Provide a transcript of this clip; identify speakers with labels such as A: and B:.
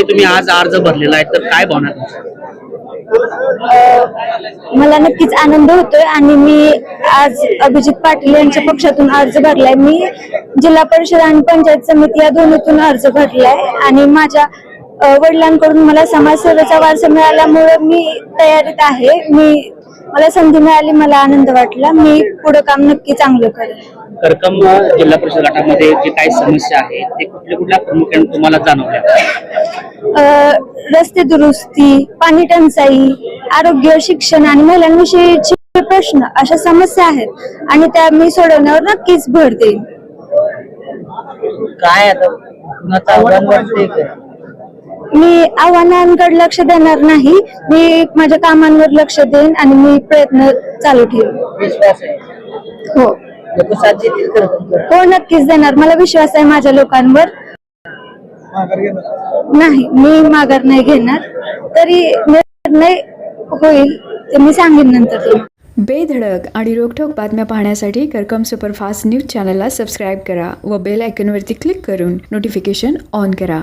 A: ताई तुम्ही आज अर्ज भरलेला आहे तर काय भावना तुमच्या?
B: मला नक्कीच आनंद होतोय आणि मी आज अभिजित पाटील यांच्या पक्षातून अर्ज भरलाय. मी जिल्हा परिषद आणि पंचायत समिती या दोन्हीतून अर्ज भरलाय आणि माझ्या वडिलांकडून मला समाजसेवेचा वारसा मिळाल्यामुळे मी तयारीत आहे. मला संधी मिळाली, मला आनंद वाटला. मी पुढे काम नक्की चांगलं करेन.
A: करकम जिल्हा परिषद गटामध्ये जे काही समस्या आहेत ते कुठल्या प्रामुख्याने तुम्हाला जाणवल्या?
B: रस्ते दुरुस्ती, पाणी टंचाई, आरोग्य, शिक्षण आणि महिलांविषयीचे प्रश्न अशा समस्या आहेत आणि त्या मी सोडवण्यावर नक्कीच भर देईन.
C: काय आता कुणाचं आव्हान वाटतंय का?
B: मी आव्हानांकडे लक्ष देणार नाही. मी माझ्या कामांवर लक्ष देईन आणि मी प्रयत्न चालू ठेवेन.
C: विश्वास आहे
B: हो
C: लोक साथ देतील करकम?
B: हो नक्कीच देणार. मला विश्वास आहे माझ्या लोकांवर. नाही, मी माघार नाही घेणार. तरी निर्णय होईल ते मी सांगेन नंतर.
D: बेधडक आणि रोखठोक बातम्या पाहण्यासाठी करकम सुपरफास्ट न्यूज चॅनलला सबस्क्राईब करा व बेल आयकॉनवरती क्लिक करून नोटिफिकेशन ऑन करा.